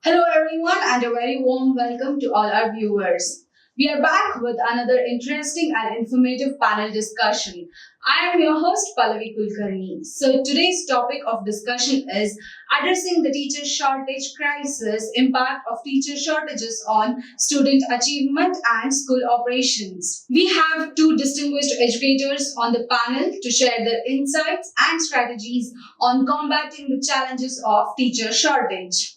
Hello, everyone, and a very warm welcome to all our viewers. We are back with another interesting and informative panel discussion. I am your host, Pallavi Kulkarni. So, today's topic of discussion is addressing the teacher shortage crisis, impact of teacher shortages on student achievement and school operations. We have two distinguished educators on the panel to share their insights and strategies on combating the challenges of teacher shortage.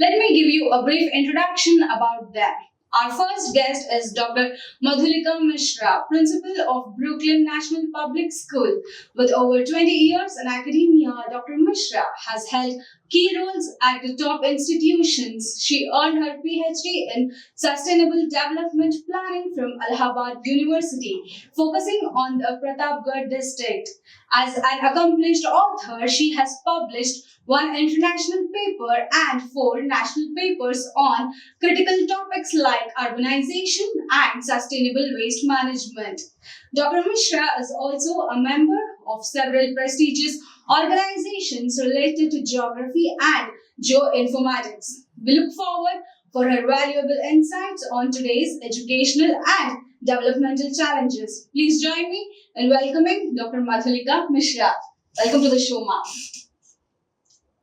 Let me give you a brief introduction about them. Our first guest is Dr. Madhulika Mishra, Principal of Brooklyn National Public School. With over 20 years in academia, Dr. Mishra has held key roles at the top institutions. She earned her PhD in Sustainable Development Planning from Allahabad University, focusing on the Pratapgarh district. As an accomplished author, she has published one international paper and four national papers on critical topics like urbanization and sustainable waste management. Dr. Mishra is also a member of several prestigious organizations related to geography and geoinformatics. We look forward for her valuable insights on today's educational and developmental challenges. Please join me in welcoming Dr. Madhulika Mishra. Welcome to the show, ma'am.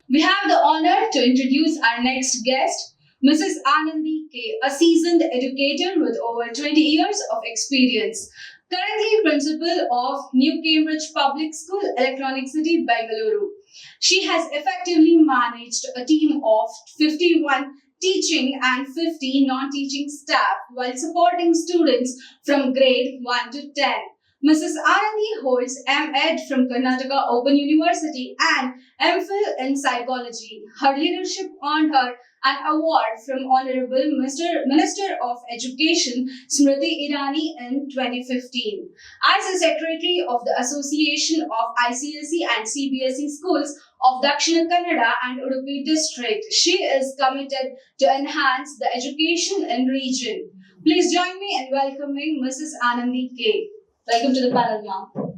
We have the honor to introduce our next guest, Mrs. Anandi K, a seasoned educator with over 20 years of experience. Currently principal of New Cambridge Public School, Electronic City, Bangalore. She has effectively managed a team of 51 teaching and 50 non-teaching staff while supporting students from grade 1 to 10. Mrs. Anandi holds M.Ed from Karnataka Open University and M.Phil in Psychology. Her leadership earned her an award from Honorable Minister of Education Smriti Irani in 2015. As the Secretary of the Association of ICSE and CBSE Schools of Dakshina Kannada and Udupi District, she is committed to enhance the education in region. Please join me in welcoming Mrs. Anandi K. Welcome to the panel, ma'am.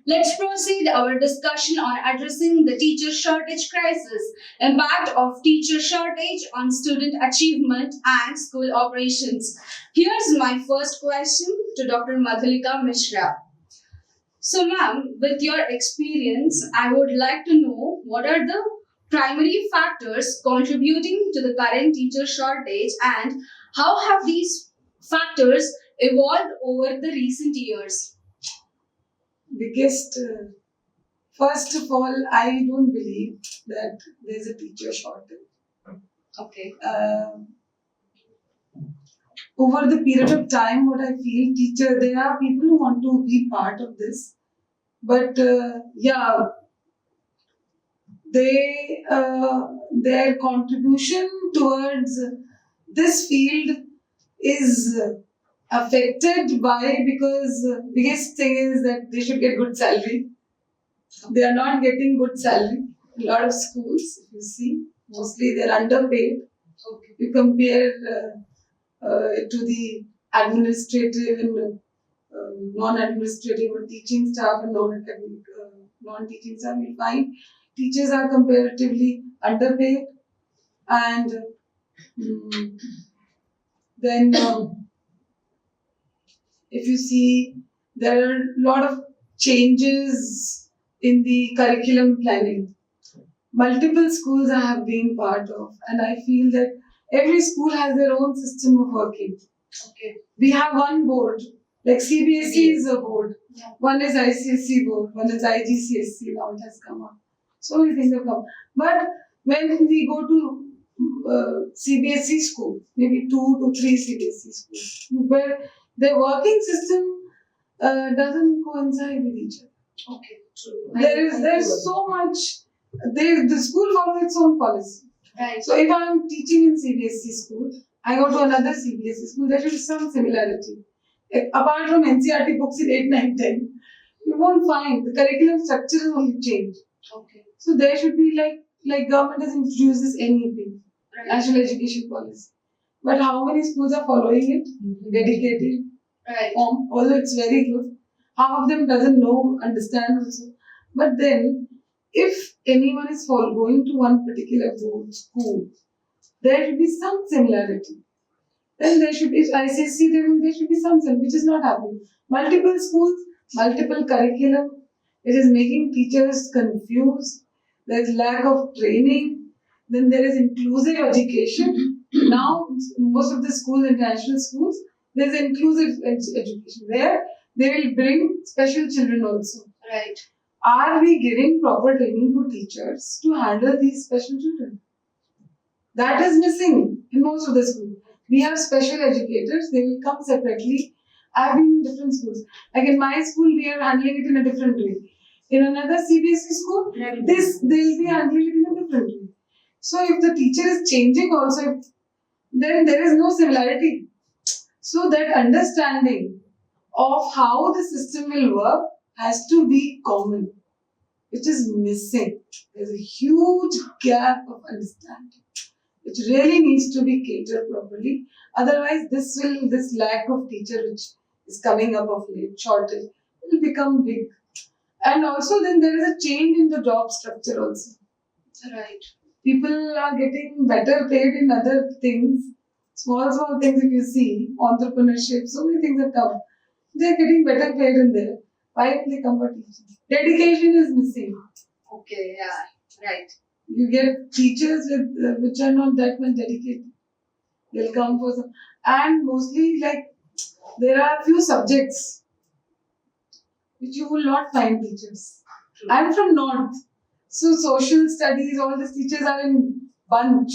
Let's proceed our discussion on addressing the teacher shortage crisis, impact of teacher shortage on student achievement and school operations. Here's my first question to Dr. Madhulika Mishra. So, ma'am, with your experience, I would like to know what are the primary factors contributing to the current teacher shortage and how have these factors evolved over the recent years? First of all, I don't believe that there's a teacher shortage. Okay. Over the period of time, what I feel, there are people who want to be part of this, but their contribution towards this field is affected by, because biggest thing is that they should get good salary. They are not getting good salary. A lot of schools, if you see, mostly they're underpaid. Okay. You compare to the administrative and non-administrative or teaching staff and non-teaching staff, we find teachers are comparatively underpaid, and then if you see, there are a lot of changes in the curriculum planning. Multiple schools I have been part of, and I feel that every school has their own system of working. Okay. We have one board, like CBSE is a board. Yeah. One is ICSE board, one is IGCSE, now it has come up. So many things have come. But when we go to CBSE school, maybe 2 to 3 CBSE schools, where the working system doesn't coincide with each other. Okay, true. There's so much. The school follows its own policy. Right. So if I'm teaching in CBSE school, I go to another CBSE school, there should be some similarity. Apart from NCERT books in 8, 9, 10, you won't find the curriculum structure will only change. Okay. So there should be like government has introduced this NEP, Right. National Education Policy. But how many schools are following it? Dedicated. Right. Although it's very good, half of them doesn't know, understand also. But then, if anyone is going to one particular school, there should be some similarity. Then there should be, if ICSE, there should be something which is not happening. Multiple schools, multiple curriculum. It is making teachers confused. There is lack of training. Then there is inclusive education. Now, most of the schools, international schools, there is inclusive education where they will bring special children also. Right. Are we giving proper training to teachers to handle these special children? That is missing in most of the schools. We have special educators, they will come separately. I've been in different schools. Like in my school, we are handling it in a different way. In another CBSE school, they'll be handling it in a different way. So if the teacher is changing also, then there is no similarity. So that understanding of how the system will work has to be common, which is missing. There's a huge gap of understanding, which really needs to be catered properly. Otherwise, this lack of teacher which is coming up of late, shortage, will become big. And also then there is a change in the job structure also. Right. People are getting better paid in other things. Small things if you see, entrepreneurship, so many things have come. They're getting better paid in there. Why don't they come for teaching? Dedication is missing. Okay, yeah, right. You get teachers with which are not that much dedicated. They'll come for some, and mostly like there are few subjects which you will not find teachers. True. I'm from North, so social studies, all these teachers are in bunch.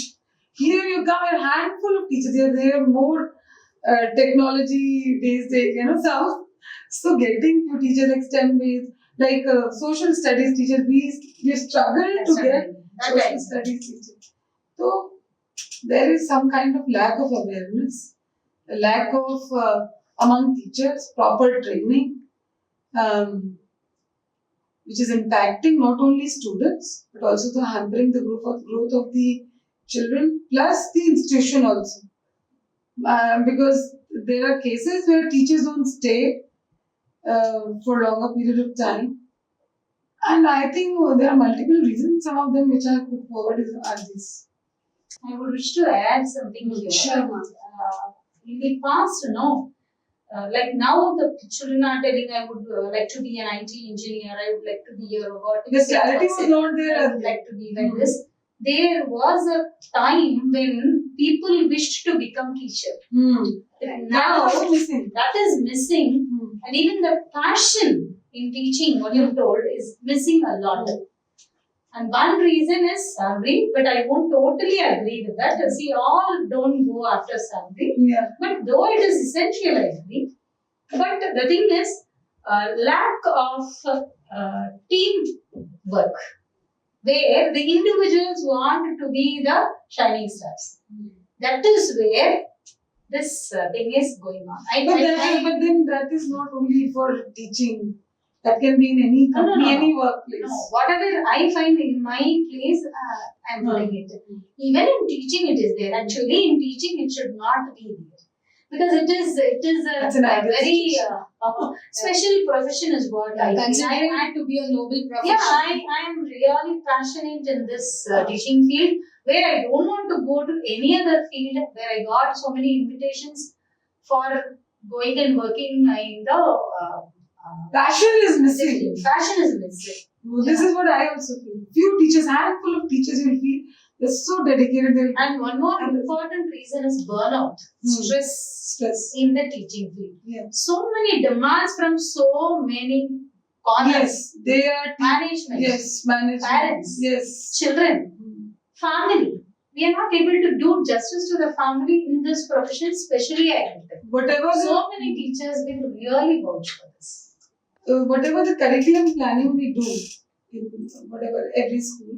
Here you come a handful of teachers. Here they are more technology based, South. So getting few teachers like STEM based, like social studies teachers, we struggle to get social studies teachers. So there is some kind of lack of awareness, a lack of among teachers, proper training, which is impacting not only students but also the hampering the growth of the children plus the institution also. Because there are cases where teachers don't stay for a longer period of time. And I think there are multiple reasons. Some of them which I put forward are these. I would wish to add something here. Sure. In the past, like now the children are telling I would like to be an IT engineer, I would like to be a robotics. The clarity was not there. I would like to be like this. There was a time when people wished to become teacher. Now that is missing, and even the passion in teaching, what you told, is missing a lot. And one reason is salary, but I won't totally agree with that. See, all don't go after salary. Yeah. But though it is essential, I agree. But the thing is, lack of team work, where the individuals want to be the shining stars. That is where this thing is going on. But then that is not only for teaching. That can be in any company, any workplace. No, whatever I find in my place, I'm putting it. Even in teaching, it is there. Actually, in teaching, it should not be there. Because it is a very special profession is what I consider it to be a noble profession. Yeah, I am really passionate in this teaching field, where I don't want to go to any other field where I got so many invitations for going and working in the passion is missing. Passion is missing. This is what I also feel. Few teachers, handful of teachers will feel they're so dedicated. And one more important reason is burnout, stress in the teaching field. Yeah. So many demands from so many corners. Yes, they are management. Yes, management. Parents. Yes, children, family. We are not able to do justice to the family in this profession, especially agriculture. So many teachers will really vouch for this. Whatever the curriculum planning we do in whatever every school,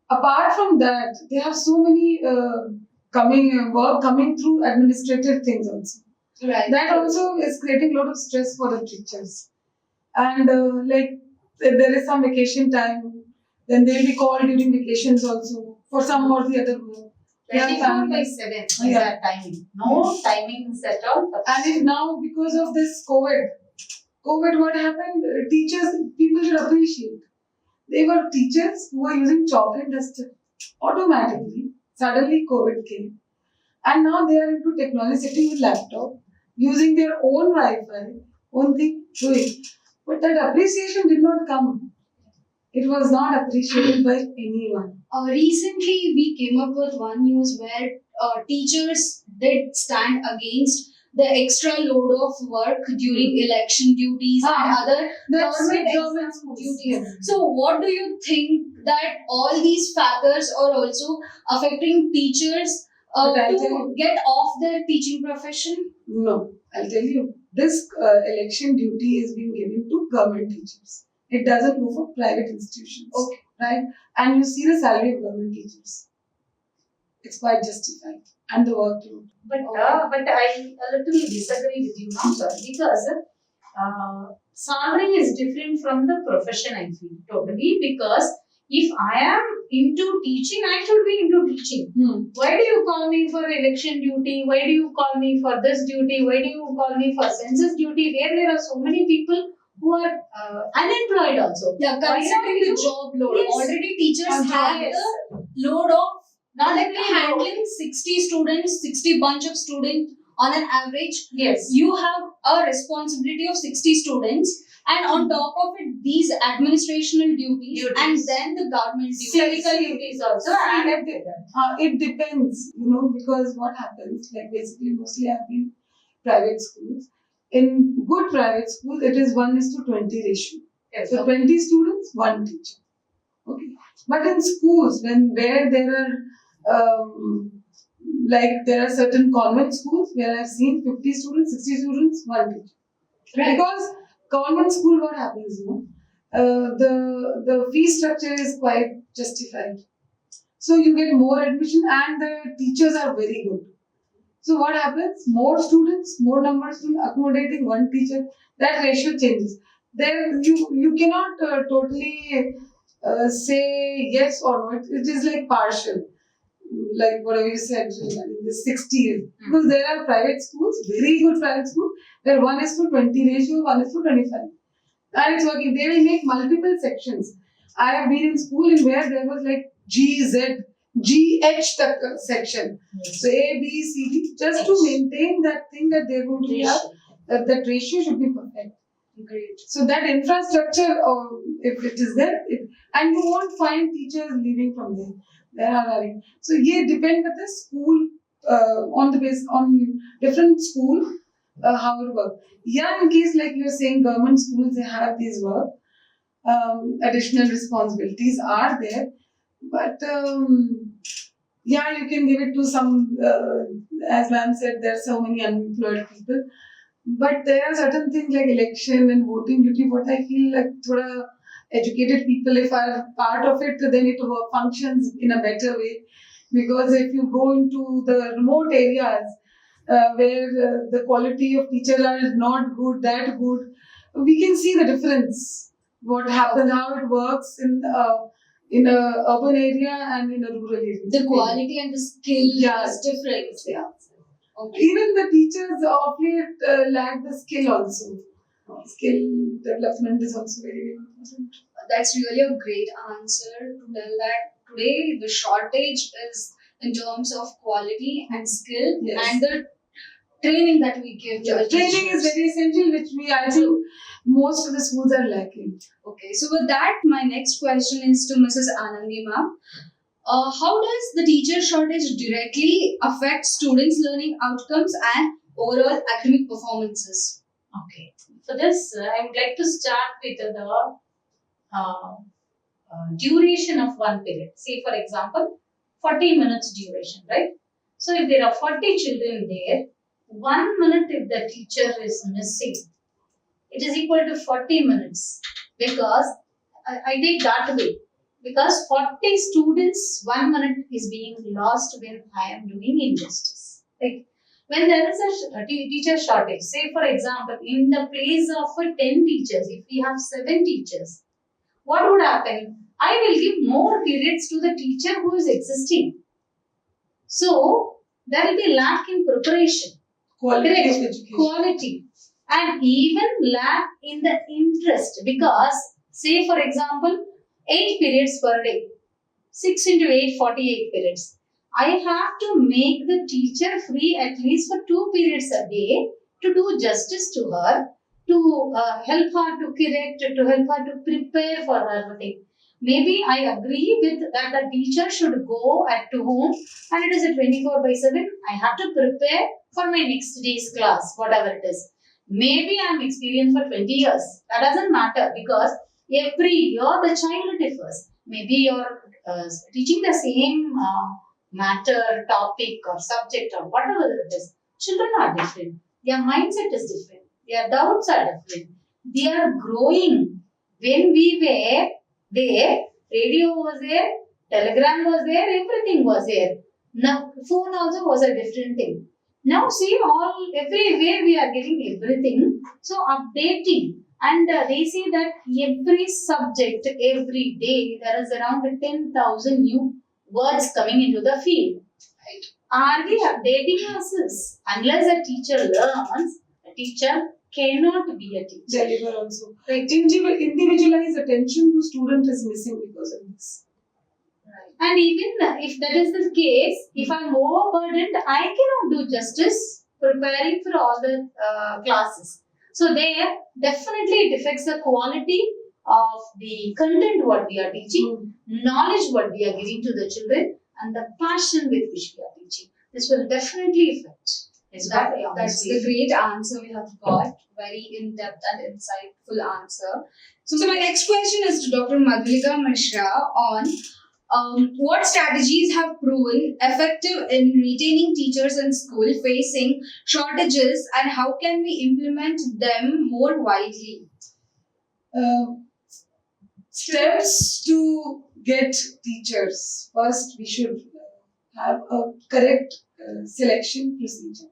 apart from that, they have so many work coming through administrative things also. Right. That also is creating a lot of stress for the teachers. And like there is some vacation time, then they'll be called during vacations also for some or the other work. 24/7 is that timing. No timings at all. And if now because of this COVID, what happened? People should appreciate. They were teachers who were using chalk and duster automatically. Suddenly COVID came. And now they are into technology, sitting with laptop, using their own Wi-Fi, own thing, doing. But that appreciation did not come. It was not appreciated by anyone. Recently, we came up with one news where teachers did stand against the extra load of work during election duties and other That's government government exam schools. duties. Yes. So, what do you think that all these factors are also affecting teachers But I'll tell to you- get off their teaching profession? No, I'll tell you, this election duty is being given to government teachers. It doesn't go for private institutions. Okay. Right? And you see the salary of government teachers. It's quite justified. And the workload. But I a little disagree with you now, sir, because salary is different from the profession. I feel totally, because if I am into teaching, I should be into teaching. Why do you call me for election duty? Why do you call me for this duty? Why do you call me for census duty? Where there are so many people who are unemployed also. Yeah, Why considering not the job load, Yes. already teachers And have yes. the load of Not like only handling 60 students, 60 bunch of students on an average. Yes. You have a responsibility of 60 students, and on top of it, these administrational duties, Duties. and then the government duties. Clerical duties also added to that. It depends, because what happens, like basically mostly I've been private schools. In good private schools, it is 1:20 ratio. Yes. So 20 students, one teacher. Okay. But in schools, where there are like there are certain convent schools where I've seen 50 students, 60 students, one teacher. Right. Because convent school, what happens, the fee structure is quite justified. So you get more admission and the teachers are very good. So what happens? More students, more number of students accommodating one teacher, that ratio changes. Then you cannot totally say yes or no. It is like partial. Like whatever you said, the 60. Because there are private schools, very good private schools, where 1:20 ratio, 1:25. And it's working. They will make multiple sections. I have been in school in where there was like GZ, GH section. So A, B, C, D, just to maintain that thing that they're going to have, that ratio should be perfect. Great. So that infrastructure, if it is there, and you won't find teachers leaving from there. There are having. So yeah, depend on the school, on different school, how it works. Yeah, in case like you're saying government schools, they have these work, additional responsibilities are there, but yeah, you can give it to some, as ma'am said, there are so many unemployed people. But there are certain things like election and voting duty, what I feel like thoda educated people, if are part of it, then it functions in a better way. Because if you go into the remote areas where the quality of teachers are not good, that good, we can see the difference. What happens, how it works in a urban area and in a rural area. The quality and the skill is different. Yeah. Okay. Even the teachers of late lack the skill also. Skill development is also very important. That's really a great answer to tell that today the shortage is in terms of quality and skill and the training that we give to the training teachers. is very essential, which I think most of the schools are lacking. Okay, so with that, my next question is to Mrs. Anandi ma'am. How does the teacher shortage directly affect students' learning outcomes and overall academic performances? Okay. For this, I would like to start with the duration of one period. Say, for example, 40 minutes duration, right? So, if there are 40 children there, 1 minute if the teacher is missing, it is equal to 40 minutes. Because I take that way. Because 40 students, 1 minute is being lost when I am doing injustice. Like when there is a teacher shortage, say for example, in the place of 10 teachers, if we have 7 teachers, what would happen? I will give more periods to the teacher who is existing. So there will be lack in preparation. Quality Correct. of education. Quality. And even lack in the interest, because say for example 8 periods per day, 6 into 8, 48 periods. I have to make the teacher free at least for 2 periods a day to do justice to her, to help her to correct, to help her to prepare for her thing. Maybe I agree with that the teacher should go at to home and it is a 24 by 7. I have to prepare for my next day's class, whatever it is. Maybe I'm experienced for 20 years. That doesn't matter because every year the child differs. Maybe you're teaching the same matter, topic, or subject, or whatever it is. Children are different. Their mindset is different. Their doubts are different. They are growing. When we were there, radio was there, telegram was there, everything was there. Now, phone also was a different thing. Now, see, all everywhere we are getting everything. So, updating. And they say that every subject, every day, there is around 10,000 new words coming into the field. Right. Are we updating ourselves? Unless a teacher learns, a teacher cannot be a teacher. Deliver also. Right. Individualized attention to student is missing because of this. And even if that is the case, if I'm overburdened, I cannot do justice preparing for all the classes. So there, definitely it affects the quality of the content what we are teaching, knowledge what we are giving to the children, and the passion with which we are teaching. This will definitely affect. Is that That's the great answer we have got. Very in-depth and insightful answer. So my next question is to Dr. Madhulika Mishra on what strategies have proven effective in retaining teachers in school facing shortages, and how can we implement them more widely? Steps to get teachers. First, we should have a correct selection procedure.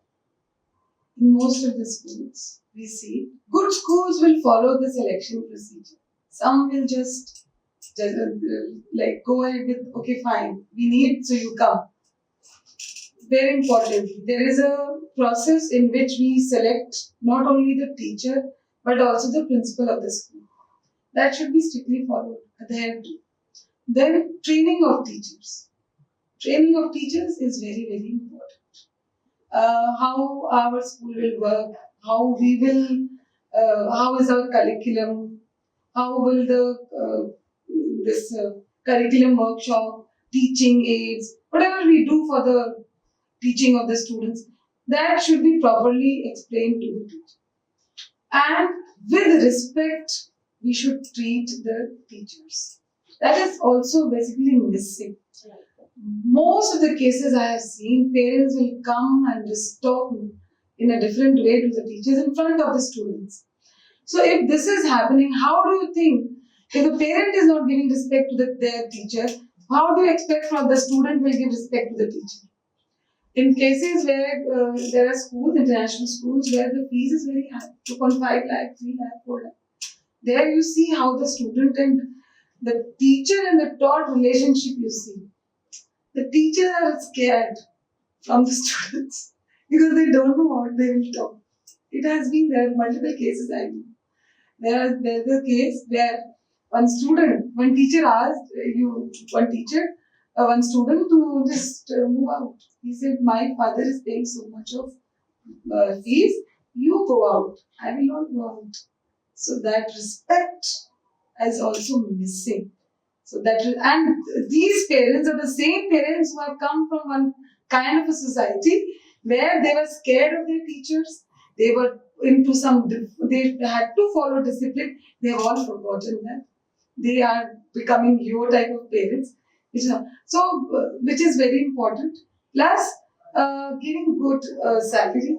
In most of the schools, we see good schools will follow the selection procedure. Some will just like go ahead with, okay, fine, we need, so you come. Very important. There is a process in which we select not only the teacher but also the principal of the school. That should be strictly followed. Then training of teachers. Training of teachers is very, very important. How our school will work, how we will, how is our curriculum, how will this curriculum workshop, teaching aids, whatever we do for the teaching of the students, that should be properly explained to the teacher. And with respect, we should treat the teachers. That is also basically missing. Most of the cases I have seen, parents will come and just talk in a different way to the teachers in front of the students. So if this is happening, how do you think, if a parent is not giving respect to their teacher, how do you expect from the student will give respect to the teacher? In cases where there are schools, international schools, where the fees is very high, 2.5 lakh, 3 lakh, 4 lakh. There you see how the student and the teacher and the taught relationship you see. The teachers are scared from the students because they don't know what they will talk. It has been there in multiple cases I know. There's a case where one teacher asked one student to just move out. He said, my father is paying so much of fees, you go out. I will not go out. So that respect is also missing. And these parents are the same parents who have come from one kind of a society where they were scared of their teachers. They were they had to follow discipline. They have all forgotten that. They are becoming your type of parents. Which is very important. Plus, giving good salary.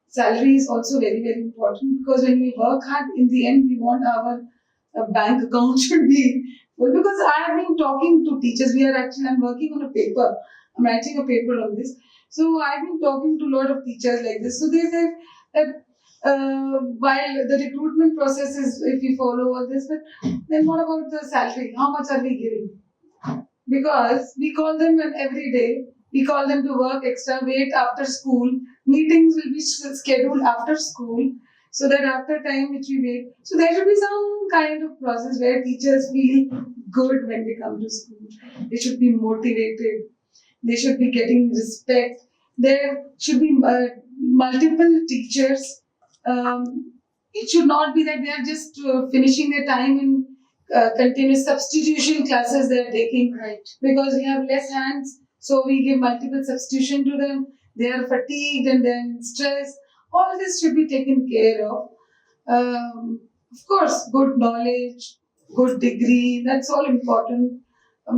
Salary is also very, very important because when we work hard, in the end, we want our bank account should be full. Because I have been talking to teachers. I'm working on a paper. I'm writing a paper on this. So I've been talking to a lot of teachers like this. So they said that while the recruitment process is, if we follow all this, but then what about the salary? How much are we giving? Because we call them every day. We call them to work extra, wait after school. Meetings will be scheduled after school, so that after time which we wait. So there should be some kind of process where teachers feel good when they come to school. They should be motivated. They should be getting respect. There should be multiple teachers. It should not be that they are just finishing their time in continuous substitution classes they are taking, Right. because we have less hands, so we give multiple substitution to them. They are fatigued and then stressed. All this should be taken care of. Of course, good knowledge, good degree, that's all important.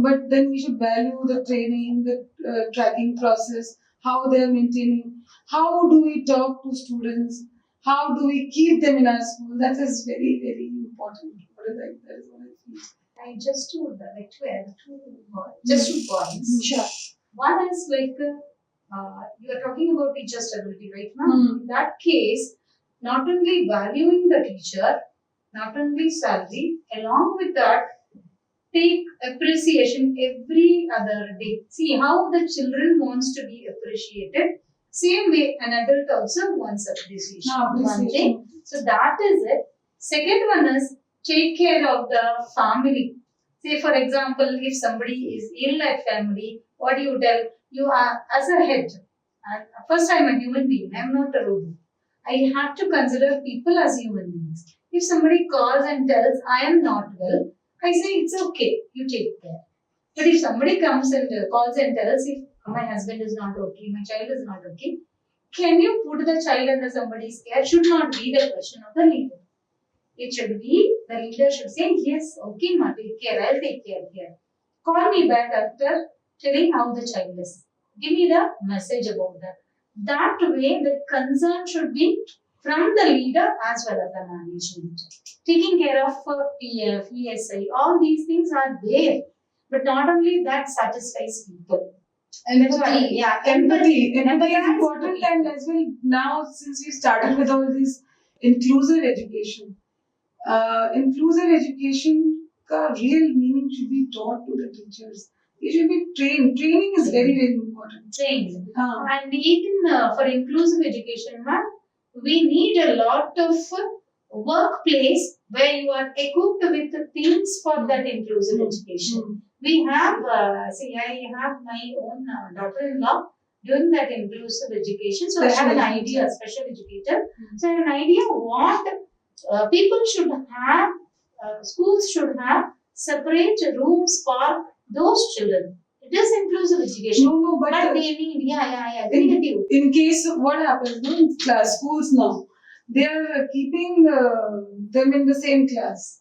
But then we should value the training, the tracking process, how they are maintaining, how do we talk to students, how do we keep them in our school. That is very, very important. That is what I feel. I just would like to add just 2 points. Sure. One is like you are talking about teacher stability right now. In that case, not only valuing the teacher, not only salary, along with that, take appreciation every other day. See how the children wants to be appreciated. Same way, an adult also wants appreciation. One thing. So that is it. Second one is take care of the family. Say for example, if somebody is ill at family, what do you tell? You are as a head. And first, I'm a human being. I'm not a robot. I have to consider people as human beings. If somebody calls and tells I am not well, I say it's okay. You take care. But if somebody comes and calls and tells if my husband is not okay, my child is not okay, can you put the child under somebody's care? Should not be the question of the leader. It should be the leader should say yes, okay, ma, take care. I'll take care here. Call me back after telling how the child is. Give me the message about that. That way, the concern should be from the leader as well as the management. Taking care of PF, ESI, all these things are there. But not only that satisfies people. Empathy. Yeah, Empathy is Empathize important, with and as well now since we started with all this inclusive education, inclusive education ka real meaning should be taught to the teachers. They should be trained. Training is very, very important. Trained. Ah. And even for inclusive education, ma'am, we need a lot of workplace where you are equipped with the things for that inclusive education. We have, I have my own daughter-in-law doing that inclusive education. So I have an idea, special educator. So I have an idea what people should have, schools should have separate rooms for those children. It is inclusive education. No, but But they need, I agree with you. in case what happens no, in class schools now, they are keeping them in the same class.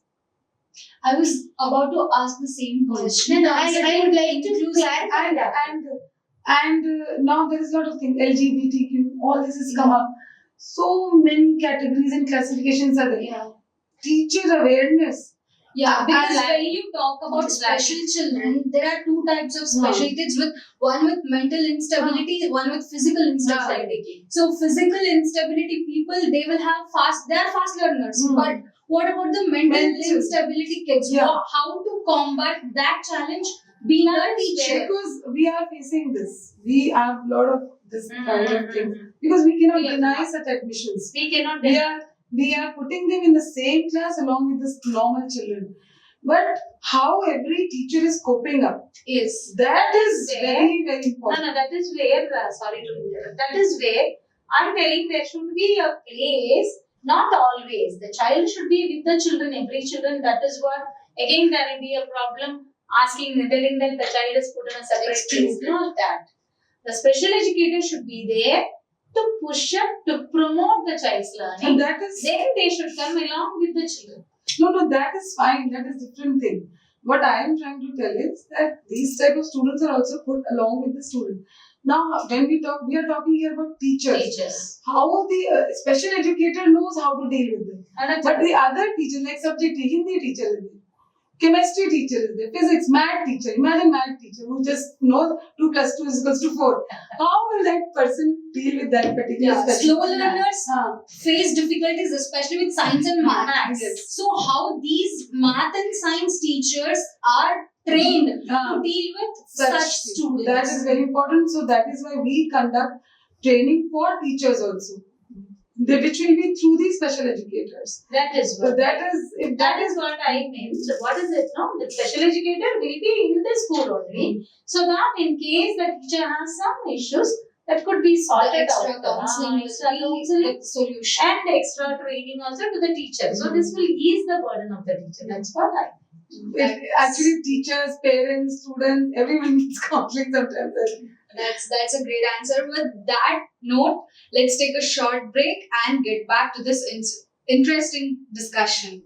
I was about to ask the same question. Then I would like to clarify and that. now there is a lot of things, LGBTQ, all this has come up. So many categories and classifications are there. Yeah. Teacher awareness. Yeah, because like- when you talk about special children, there are two types of special kids, with one with mental instability, one with physical instability. So physical instability people, they will have they are fast learners. But what about the mental instability kids? Yeah. How to combat that challenge being a teacher? Because we are facing this. We have a lot of this kind of things. Because we cannot deny such admissions. We cannot We are putting them in the same class along with the normal children. But how every teacher is coping up, that is very, very important. No, that is where, sorry to interrupt, that is where I'm telling there should be a place, not always. The child should be with the children, every children, that is what, again there will be a problem telling that the child is put in a separate place. Not that. The special educator should be there to push up, to promote the child's learning. And that is Then they should come along with the children. no, that is fine. That is different thing. What I am trying to tell is that these type of students are also put along with the student. Now, when we are talking here about teachers. How the special educator knows how to deal with them. But the other teacher, like subject Hindi teacher is there, chemistry teacher is there, physics, math teacher. Imagine math teacher who just knows 2 plus 2 is equals to 4. How will that person deal with that particular special? Slow learners face difficulties, especially with science and math. Yes. So how these math and science teachers are trained to deal with such students? That is very important. So that is why we conduct training for teachers also. which will be through the special educators. That is So what. that That is what I meant. So what is it? No, the special educator will be in the school only, so that in case the teacher has some issues, that could be The sorted extra out. counseling Extra will be counseling the solution. and extra training also to the teacher. So this will ease the burden of the teacher. That's what I. actually teachers, parents, students, everyone needs counseling sometimes. That's a great answer. With that note, let's take a short break and get back to this interesting discussion.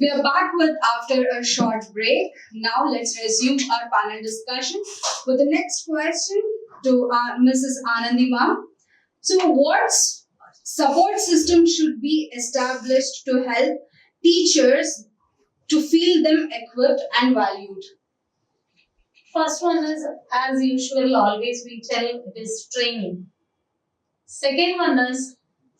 We are back with after a short break. Now let's resume our panel discussion with the next question to Mrs. Anandima. So, what support system should be established to help teachers to feel them equipped and valued? First one is, as usual, always we tell it is training. Second one is,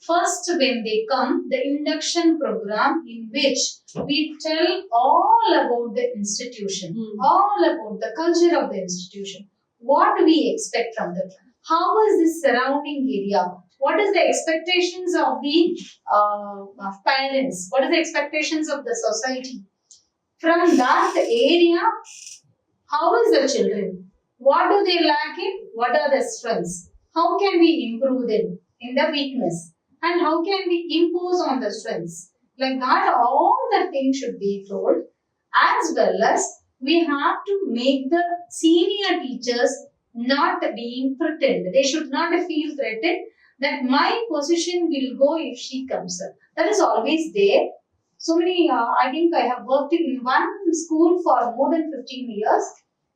first when they come, the induction program in which we tell all about the institution, all about the culture of the institution, what we expect from them, how is this surrounding area, what is the expectations of the parents, what is the expectations of the society. From that area, how is the children? What do they lack in? What are the strengths? How can we improve them in the weakness? And how can we impose on the strengths? Like that, all the things should be told, as well as we have to make the senior teachers not being threatened. They should not feel threatened that my position will go if she comes up. That is always there. So many, I think I have worked in one school for more than 15 years.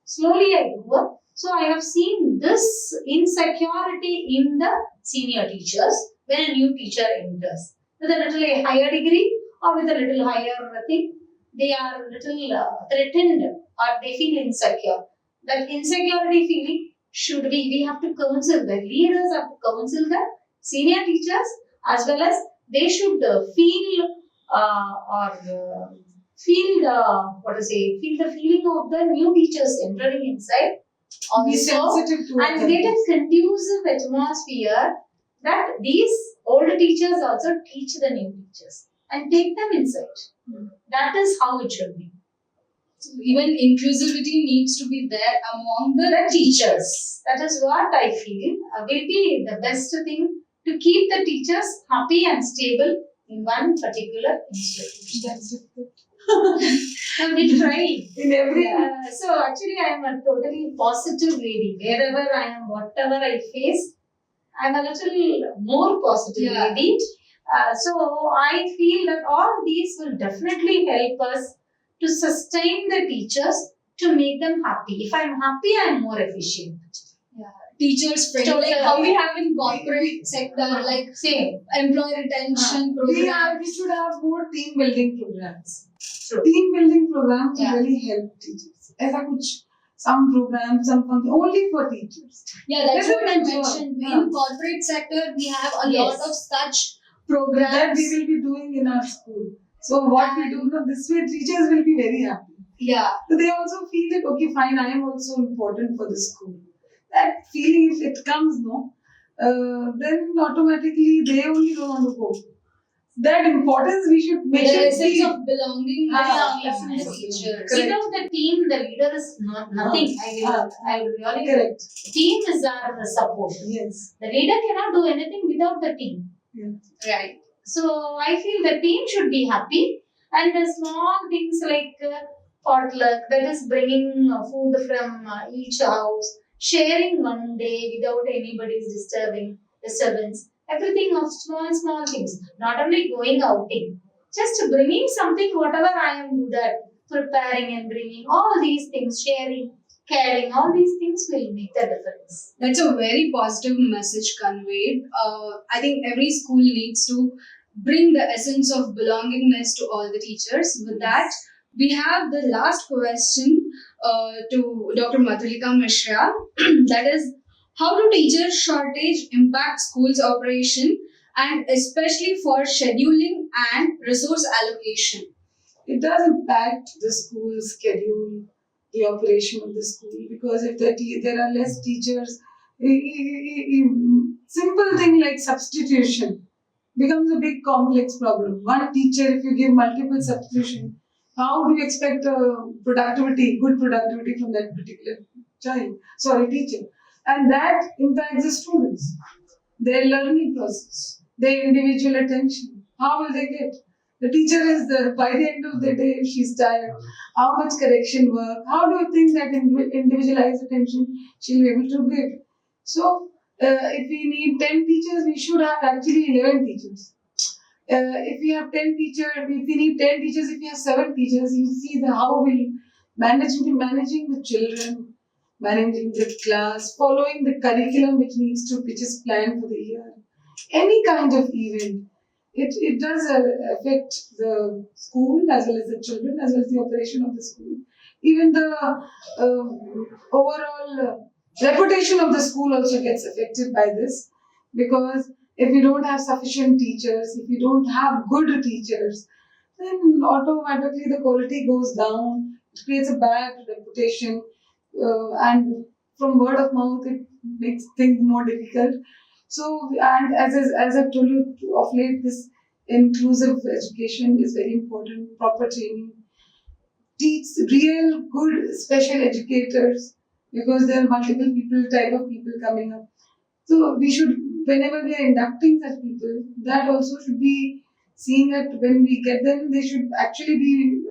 Slowly I grew up. So I have seen this insecurity in the senior teachers when a new teacher enters. With a little higher degree or with a little higher thing, they are little threatened or they feel insecure. That insecurity feeling should be, we have to counsel, the leaders have to counsel the senior teachers, as well as they should feel feel the feeling of the new teachers entering inside. Be Also, sensitive to and it. get a conducive atmosphere that these old teachers also teach the new teachers and take them inside. That is how it should be. So even inclusivity needs to be there among the teachers. That is what I feel will be the best thing to keep the teachers happy and stable in one particular institution. That's it. And we try. In every So actually I am a totally positive lady. Wherever I am, whatever I face, I am a little more positive Yeah. lady. So I feel that all these will definitely help us to sustain the teachers, to make them happy. If I am happy, I am more efficient. Teachers friendly, Totally. like how we have in corporate sector, like Same. employee retention program. we should have more team building programs. True. Team building programs Yeah. will really help teachers. ऐसा कुछ some programs, some function only for teachers. Yeah, that's This what is I good. mentioned. Yeah. In corporate sector, we have a Yes. lot of such That programs. we will be doing in our school. So what we do now, this way teachers will be very happy. Yeah. So they also feel that, okay, fine, I am also important for the school. That feeling, if it comes, no, then automatically they only don't want to go. That importance we should make The it essence feel. of belonging Ah, with essence the of teachers. Correct. Without the team, the leader is not nothing. I will really. Correct. Team is our support. Yes. The leader cannot do anything without the team. Right. So I feel the team should be happy, and the small things like potluck, that is bringing food from each house, sharing one day without anybody's disturbance. Everything of small things. Not only going outing, just bringing something whatever I am good at, preparing and bringing all these things, sharing, caring, all these things will make the difference. That's a very positive message conveyed. I think every school needs to bring the essence of belongingness to all the teachers. With that, we have the last question to Dr. Madhulika Mishra. That is, how do teacher shortage impact schools' operation and especially for scheduling and resource allocation? It does impact the school schedule, the operation of the school, because if there are less teachers, simple thing like substitution becomes a big complex problem. One teacher, if you give multiple substitution, how do you expect good productivity from that particular teacher? And that impacts the students, their learning process, their individual attention. How will they get? The teacher is there. By the end of the day, if she's tired, how much correction work? How do you think that individualized attention she'll be able to give? So, if we need 10 teachers, we should have actually 11 teachers. If we have 10 teachers, if we need 10 teachers, if we have 7 teachers, you see how we'll managing the children, managing the class, following the curriculum which is planned for the year. Any kind of event, it does affect the school as well as the children, as well as the operation of the school. Even the overall reputation of the school also gets affected by this, because if we don't have sufficient teachers, if we don't have good teachers, then automatically the quality goes down. It creates a bad reputation, and from word of mouth, it makes things more difficult. So, and as I've told you of late, this inclusive education is very important. Proper training, teach real good special educators, because there are multiple type of people coming up. So we should, whenever we are inducting such people, that also should be seen that when we get them, they should actually be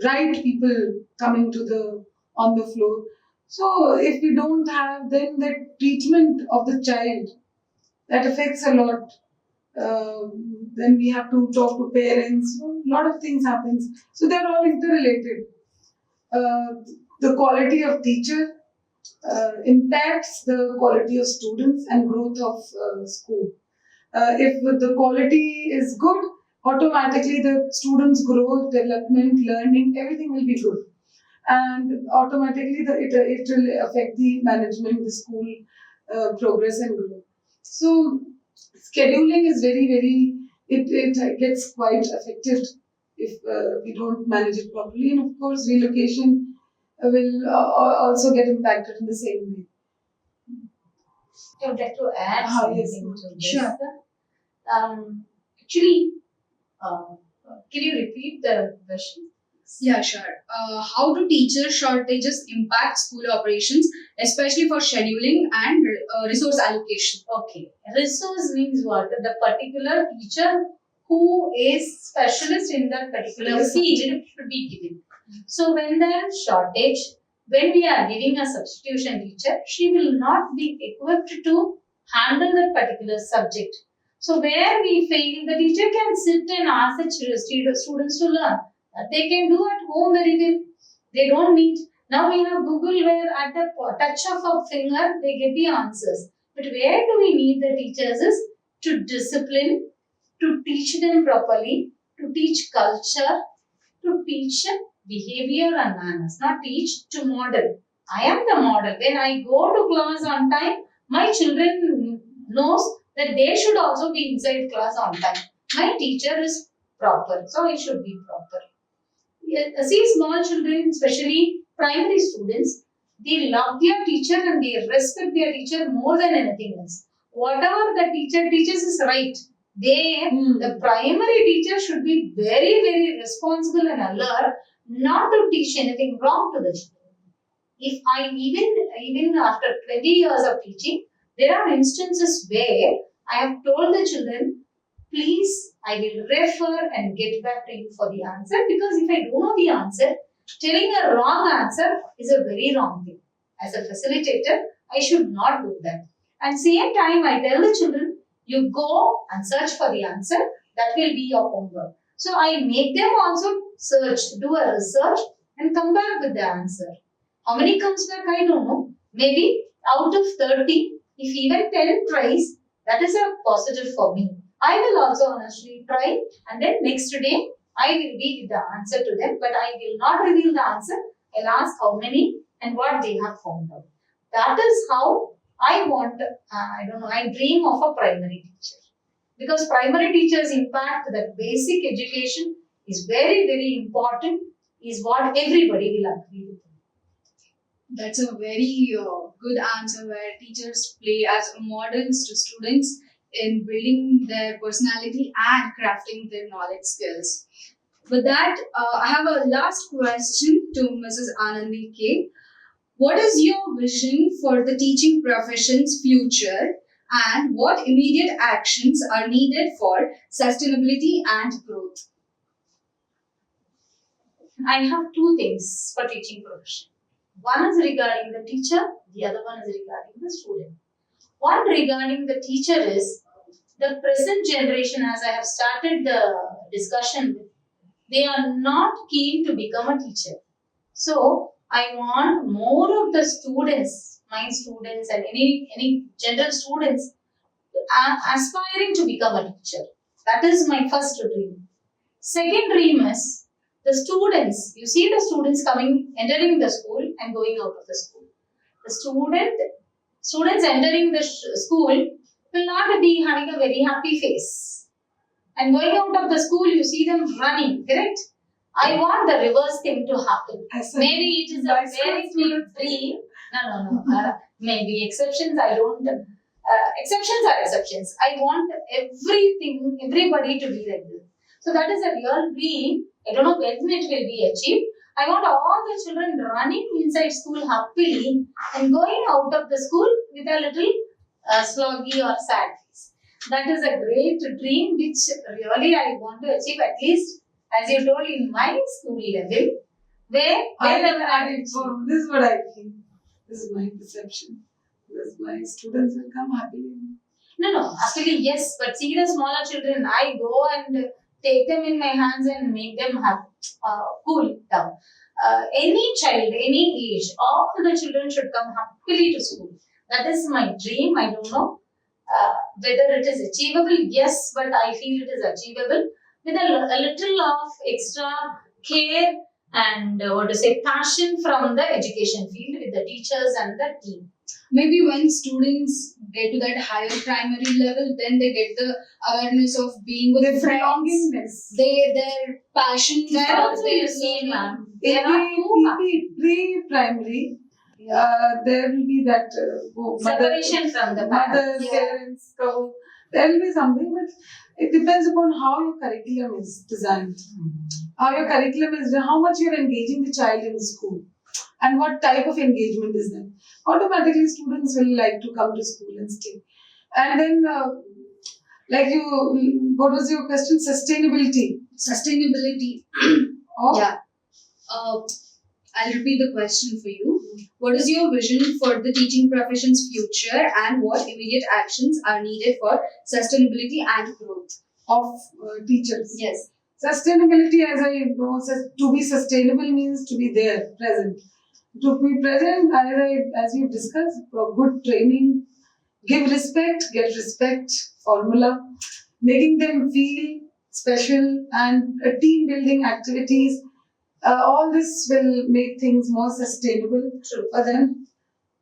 right people coming to the on the floor. So if we don't have, then the treatment of the child, that affects a lot. Then we have to talk to parents. A lot of things happens. So they're all interrelated. The quality of teacher impacts the quality of students and growth of school. If the quality is good, automatically the students' growth, development, learning, everything will be good. And automatically it will affect the management, the school progress and growth. So scheduling is it gets quite affected if we don't manage it properly. And of course, relocation will also get impacted in the same way. I would like to add Yes, something to this. sure. Actually, can you repeat the question? Yeah, sure. How do teacher shortages impact school operations, especially for scheduling and resource allocation? Okay. Resource means what? The particular teacher who is specialist in that particular field should be given. So when there is shortage, when we are giving a substitution teacher, she will not be equipped to handle that particular subject. So where we fail, the teacher can sit and ask the students to learn. They can do at home very well. They don't need. Now we have Google where at the touch of a finger they get the answers. But where do we need the teachers is to discipline, to teach them properly, to teach culture, to teach behavior and manners, not teach to model. I am the model. When I go to class on time, my children knows that they should also be inside class on time. My teacher is proper, so I should be proper. See, small children, especially primary students, they love their teacher and they respect their teacher more than anything else. Whatever the teacher teaches is right. The primary teacher should be very, very responsible and alert not to teach anything wrong to the children. If I even after 20 years of teaching, there are instances where I have told the children, please, I will refer and get back to you for the answer, because if I don't know the answer, telling a wrong answer is a very wrong thing. As a facilitator, I should not do that. And same time, I tell the children, you go and search for the answer. That will be your homework. So I make them also search, do a research and come back with the answer. How many comes back, I don't know. Maybe out of 30, if even 10 tries, that is a positive for me. I will also honestly try, and then next day I will be with the answer to them, but I will not reveal the answer. I'll ask how many and what they have found out. That is how I want, I dream of a primary teacher. Because primary teachers impact that basic education is very, very important, is what everybody will agree with. That's a very good answer, where teachers play as models to students in building their personality and crafting their knowledge skills. With that, I have a last question to Mrs. Anandi K. What is your vision for the teaching profession's future, and what immediate actions are needed for sustainability and growth? I have two things for teaching profession. One is regarding the teacher, the other one is regarding the student. One regarding the teacher is the present generation, as I have started the discussion with, they are not keen to become a teacher. So I want more of the students, my students and any general students aspiring to become a teacher. That is my first dream. Second dream is the students. You see the students entering the school and going out of the school. The students entering the school will not be having a very happy face. And going out of the school, you see them running, correct? I want the reverse thing to happen. Maybe it is a very big dream. No. Maybe exceptions, I don't. Exceptions are exceptions. I want everybody to be like this. So that is a real dream. I don't know when it will be achieved. I want all the children running inside school happily and going out of the school with a little sloggy or sad face. That is a great dream which really I want to achieve, at least as you told, in my school level, wherever I this is what I feel. This is my perception. Because my students will come happily. No. Actually, yes. But see the smaller children, I go and take them in my hands and make them have cool down. Any child, any age, all the children should come happily to school. That is my dream. I don't know whether it is achievable. Yes, but I feel it is achievable with a little of extra care and passion from the education field with the teachers and the team. Maybe when students get to that higher primary level, then they get the awareness of being with friends. Their passion. There also you see, ma'am. There are two pre-primary. There will be that separation from the parents. Parents. So there will be something, but it depends upon how your curriculum is designed. How your curriculum is, how much you are engaging the child in school, and what type of engagement is that. Automatically, students will like to come to school and stay. And then, what was your question? Sustainability. Yeah. I'll repeat the question for you. What is your vision for the teaching profession's future, and what immediate actions are needed for sustainability and growth of teachers? Yes. Sustainability, as I know, to be sustainable means to be there, present. To be present, as we've discussed, good training, give respect, get respect, formula, making them feel special, and team building activities. All this will make things more sustainable for them.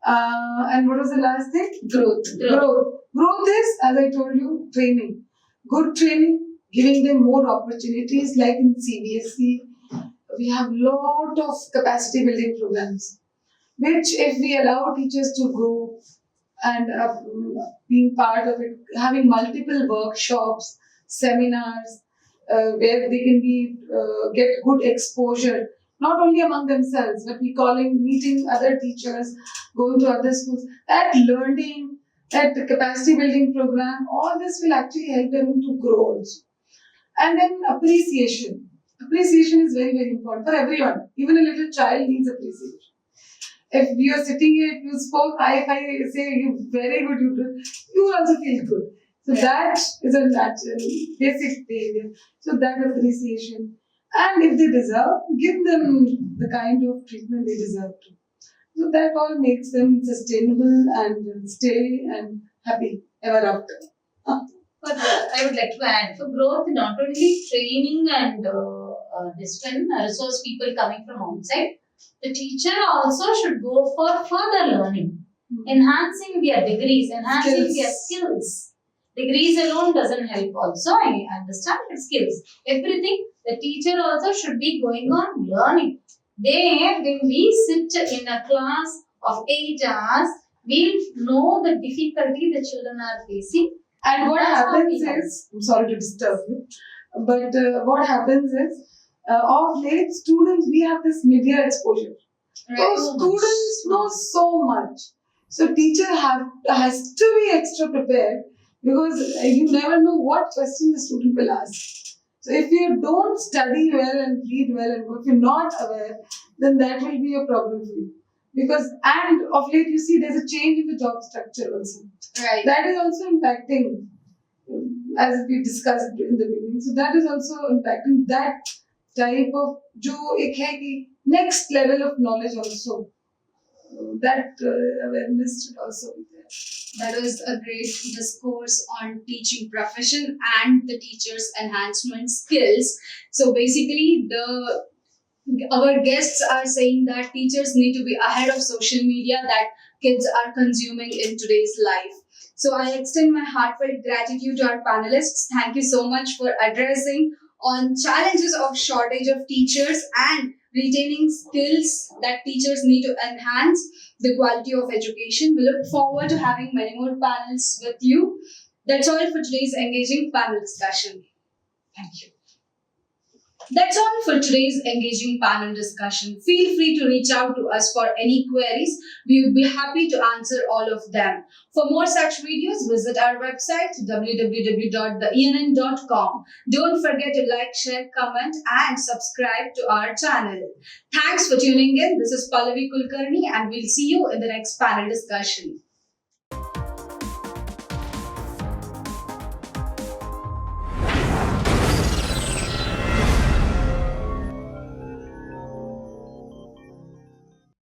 And what was the last thing? Growth. Growth is, as I told you, training. Good training, giving them more opportunities, like in CBSE. we have lot of capacity building programs, which if we allow teachers to go and being part of it, having multiple workshops, seminars, where they can be get good exposure, not only among themselves, but we calling meeting other teachers, going to other schools. That learning, that capacity building program, all this will actually help them to grow also. And then appreciation. Appreciation is very, very important for everyone. Even a little child needs appreciation. If you are sitting here, if you spoke, if I say you very good, you will also feel good. So that is a natural, basic behavior. So that appreciation. And if they deserve, give them the kind of treatment they deserve to. So that all makes them sustainable and stay and happy ever after. But I would like to add for growth, not only training and resource people coming from outside, the teacher also should go for further learning, enhancing their degrees, enhancing their skills. Degrees alone doesn't help also, I understand, but skills. Everything, the teacher also should be going on learning. There, when we sit in a class of 8 hours, we'll know the difficulty the children are facing. And what happens is, I'm sorry to disturb you, but what happens is, of late students, we have this media exposure. Right. So students know so much. So teacher has to be extra prepared because you never know what question the student will ask. So if you don't study well and read well and if you're not aware, then that will be a problem for you. Because and of late you see there's a change in the job structure also. Right. That is also impacting, as we discussed in the beginning. So that is also impacting that type of जो एक है कि next level of knowledge also. That awareness should also be there. That was a great discourse on teaching profession and the teacher's enhancement skills. So basically, our guests are saying that teachers need to be ahead of social media that kids are consuming in today's life. So I extend my heartfelt gratitude to our panelists. Thank you so much for addressing on challenges of shortage of teachers and retaining skills that teachers need to enhance the quality of education. We look forward to having many more panels with you. That's all for today's engaging panel discussion. Thank you. That's all for today's engaging panel discussion. Feel free to reach out to us for any queries. We would be happy to answer all of them. For more such videos, visit our website www.theENN.com. Don't forget to like, share, comment and subscribe to our channel. Thanks for tuning in. This is Pallavi Kulkarni and we'll see you in the next panel discussion.